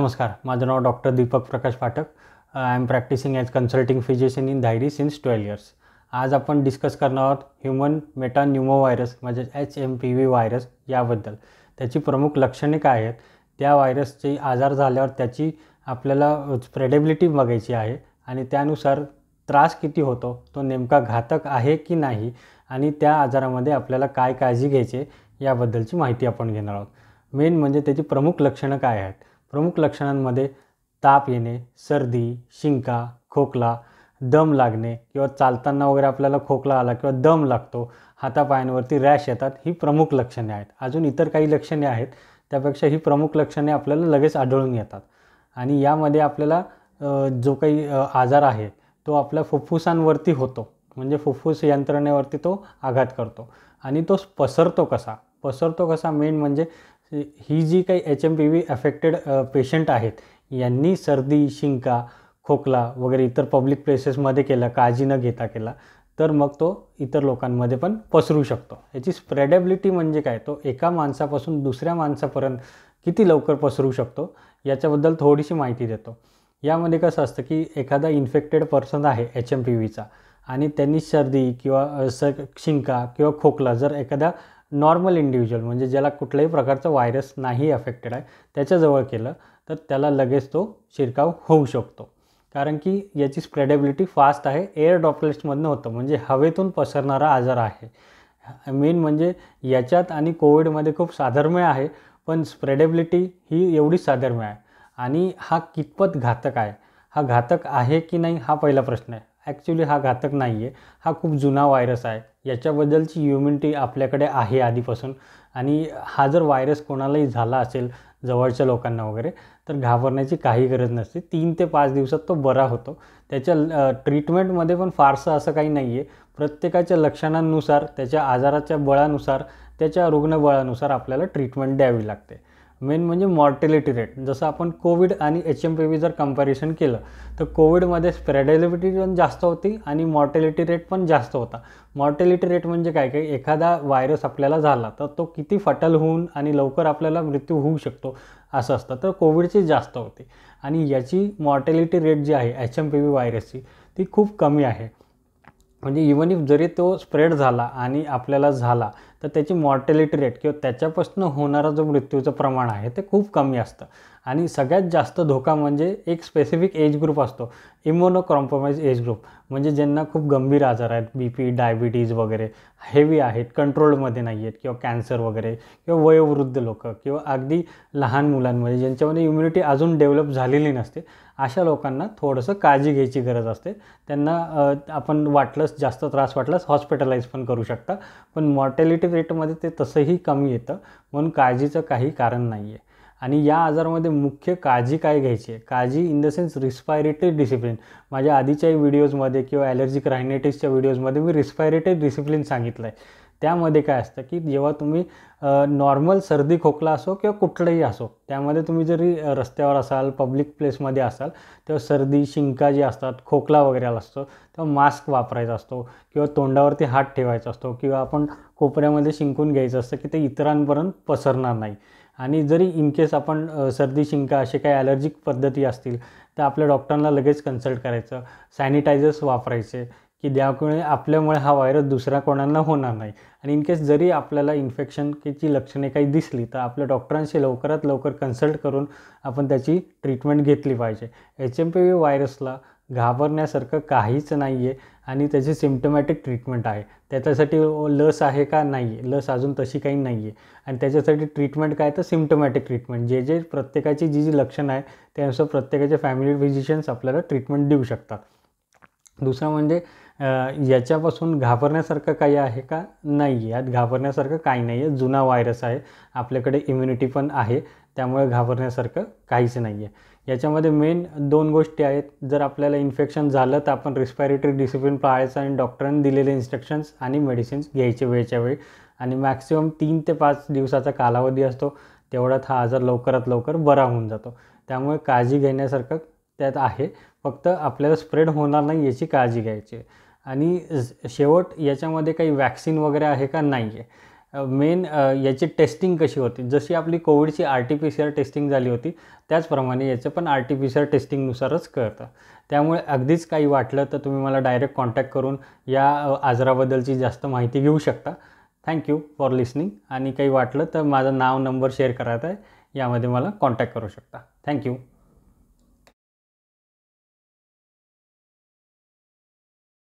नमस्कार, माझं नाव doctor Deepak Prakash Pathak. I am practicing as consulting physician in Dhayari since 12 years. आज आपण डिस्कस करणार आहोत ह्युमन मेटान्यूमोव्हायरस म्हणजे HMPV व्हायरस याबद्दल. त्याची प्रमुख लक्षणे काय आहेत, त्या व्हायरसचे आजार झाल्यावर त्याची आपल्याला स्प्रेडेबिलिटी बघायची आहे आणि त्यानुसार त्रास किती होतो, तो नेमका घातक आहे की नाही आणि त्या आजारामध्ये आपल्याला काय काळजी घ्यायची याबद्दलची माहिती आपण घेणार आहोत. मेन म्हणजे त्याची प्रमुख लक्षणं काय आहेत. प्रमुख लक्षणांमध्ये ताप येणे, सर्दी, शिंका, खोकला, दम लागणे किंवा चालताना वगैरे आपल्याला खोकला आला किंवा दम लागतो, हातापायांवरती रॅश येतात, ही प्रमुख लक्षणे आहेत. अजून इतर काही लक्षणे आहेत, त्यापेक्षा ही प्रमुख लक्षणे आपल्याला लगेच आढळून येतात. आणि यामध्ये आपल्याला जो काही आजार आहे तो आपल्या फुफ्फुसांवरती होतो, म्हणजे फुफ्फुस यंत्रणेवरती तो आघात करतो. आणि तो पसरतो कसा मेन म्हणजे ही जी काही HMPV अफेक्टेड पेशंट आहेत यांनी सर्दी, शिंका, खोकला वगैरे इतर पब्लिक प्लेसेसमध्ये केला, काळजी न घेता केला, तर मग तो इतर लोकांमध्ये पण पसरू शकतो. याची स्प्रेडेबिलिटी म्हणजे काय, तो एका माणसापासून दुसऱ्या माणसापर्यंत किती लवकर पसरू शकतो याच्याबद्दल थोडीशी माहिती देतो. यामध्ये कसं असतं की एखादा इन्फेक्टेड पर्सन आहे HMPVचा आणि त्यांनी सर्दी किंवा शिंका किंवा खोकला जर एखाद्या नॉर्मल इंडिव्हिज्युअल म्हणजे ज्याला कुठल्याही प्रकारचा व्हायरस नाही अफेक्टेड आहे त्याच्याजवळ केलं तर त्याला लगेच तो शिरकाव होऊ शकतो. कारण की याची स्प्रेडेबिलिटी फास्ट आहे, एअर ड्रॉपलेट्समधनं होतं, म्हणजे हवेतून पसरणारा आजार आहे. मेन म्हणजे याच्यात आणि कोविडमध्ये खूप साधर्म्य आहे, पण स्प्रेडेबिलिटी ही एवढी साधर्म्य आहे. आणि हा कितपत घातक आहे, हा घातक आहे की नाही हा पहिला प्रश्न आहे. ॲक्च्युली हा घातक नाही आहे, हा खूप जुना व्हायरस आहे, याच्याबद्दलची इम्युनिटी आपल्याकडे आहे आधीपासून. आणि हा जर व्हायरस कोणालाही झाला असेल जवळच्या लोकांना वगैरे तर घाबरण्याची काही गरज नसते. 3 ते 5 दिवसात तो बरा होतो. त्याच्या ट्रीटमेंटमध्ये पण फारसं असं काही नाही आहे. प्रत्येकाच्या लक्षणांनुसार, त्याच्या आजाराच्या बळानुसार, त्याच्या रुग्णबळानुसार आपल्याला ट्रीटमेंट द्यावी लागते. मेन म्हणजे मॉर्टेलिटी रेट, जसं आपण कोविड आणि HMPV जर कंपॅरिझन केलं तर कोविडमध्ये स्प्रेडेबिलिटी पण जास्त होती आणि मॉर्टेलिटी रेट पण जास्त होता. मॉर्टेलिटी रेट म्हणजे काय काय, एखादा व्हायरस आपल्याला झाला तर तो किती फटल होऊन आणि लवकर आपल्याला मृत्यू होऊ शकतो असं असतं, तर कोविडची जास्त होती. आणि याची मॉर्टेलिटी रेट जी आहे HMPV व्हायरसची ती खूप कमी आहे. म्हणजे इवन इफ जरी तो स्प्रेड झाला आणि आपल्याला झाला तर त्याची मॉर्टेलिटी रेट किंवा त्याच्यापासून होणारा जो मृत्यूचं प्रमाण आहे ते खूप कमी असतं. आणि सगळ्यात जास्त धोका म्हणजे एक स्पेसिफिक एज ग्रुप असतो, इम्युनो कॉम्प्रोमाइज एज ग्रुप, म्हणजे ज्यांना खूप गंभीर आजार आहेत, BP, डायबिटीज वगैरे हेवी आहेत, कंट्रोलमध्ये नाही आहेत, किंवा कॅन्सर वगैरे, किंवा वयोवृद्ध लोक, किंवा अगदी लहान मुलांमध्ये ज्यांच्यामध्ये इम्युनिटी अजून डेव्हलप झालेली नसते, अशा लोकांना थोडंसं काळजी घ्यायची गरज असते. त्यांना आपण वाटलंच, जास्त त्रास वाटलाच हॉस्पिटलाइज पण करू शकता, पण मॉर्टेलिटी रेटमध्ये ते तसंही कमी येतं, म्हणून काळजीचं काही कारण नाही आहे. आणि या आजारामध्ये मुख्य काळजी काय घ्यायची आहे, काळजी in the sense respiratory discipline. माझ्या आधीच्याही व्हिडिओजमध्ये किंवा ॲलर्जिक रायनायटिसच्या व्हिडिओजमध्ये मी रिस्पायरेटरी डिसिप्लिन सांगितलं आहे. त्यामध्ये काय असतं की जेव्हा तुम्ही नॉर्मल सर्दी खोकला असो किंवा कुठलंही असो, त्यामध्ये तुम्ही जरी रस्त्यावर असाल, पब्लिक प्लेसमध्ये असाल, तेव्हा सर्दी, शिंका जी असतात, खोकला वगैरे असतो, तेव्हा मास्क वापरायचा असतो किंवा तोंडावरती हात ठेवायचा असतो किंवा आपण कोपऱ्यामध्ये शिंकून घ्यायचं असतं की ते इतरांपर्यंत पसरणार नाही. आणि जरी इन केस आपण सर्दी, शिंका असे काही ॲलर्जिक पद्धती असतील तर आपल्या डॉक्टरांना लगेच कन्सल्ट करायचं. सॅनिटायझर्स वापरायचे की ज्यामुळे आपल्यामुळे हा व्हायरस दुसऱ्या कोणाला होणार नाही. आणि इन केस जरी आपल्याला इन्फेक्शनची लक्षणे काही दिसली तर आपल्या डॉक्टरांशी लवकरात लवकर कन्सल्ट करून आपण त्याची ट्रीटमेंट घेतली पाहिजे. HMPV व्हायरसला घाबरण्यासारखं काहीच नाही आहे आणि त्याची सिम्प्टमॅटिक ट्रीटमेंट आहे. त्याच्यासाठी लस आहे का, नाही आहे, लस अजून तशी काही नाही आहे. आणि त्याच्यासाठी ट्रीटमेंट काय, तर सिम्प्टमॅटिक ट्रीटमेंट, जे प्रत्येकाची जी लक्षणं आहे त्यानुसार प्रत्येकाचे फॅमिली फिजिशियन्स आपल्याला ट्रीटमेंट देऊ शकतात. दुसरं म्हणजे याच्यापासून घाबरण्यासारखं काही आहे का, नाही आहे. यात घाबरण्यासारखं काही नाही आहे. जुना व्हायरस आहे, आपल्याकडे इम्युनिटी पण आहे, त्यामुळे घाबरण्यासारखं काहीच नाही आहे. याच्यामध्ये मेन 2 गोष्टी आहेत. जर आपल्याला इन्फेक्शन झालं तर आपण रिस्पायरेटरी डिसिप्लिन पाळायचं आणि डॉक्टरांनी दिलेले इन्स्ट्रक्शन्स आणि मेडिसिन्स घ्यायचे वेळच्या वेळी. आणि मॅक्सिमम 3 ते 5 दिवसाचा कालावधी असतो, तेवढ्यात हा आजार लवकरात लवकर बरा होऊन जातो. त्यामुळे काळजी घेण्यासारखं त्यात आहे, फक्त आपल्याला स्प्रेड होणार नाही याची काळजी घ्यायची. आणि शेवट याच्यामध्ये काही वॅक्सिन वगैरे आहे का, नाही आहे. मेन याची टेस्टिंग कशी होती, जशी आपली कोविडची RT-PCR टेस्टिंग झाली होती त्याचप्रमाणे याचं पण RT-PCR टेस्टिंगनुसारच कळतं. त्यामुळे अगदीच काही वाटलं तर तुम्ही मला डायरेक्ट कॉन्टॅक्ट करून या आजाराबद्दलची जास्त माहिती घेऊ शकता. Thank you for listening. आणि काही वाटलं तर माझं नाव नंबर शेअर करायचा आहे, यामध्ये मला कॉन्टॅक्ट करू शकता. थँक्यू.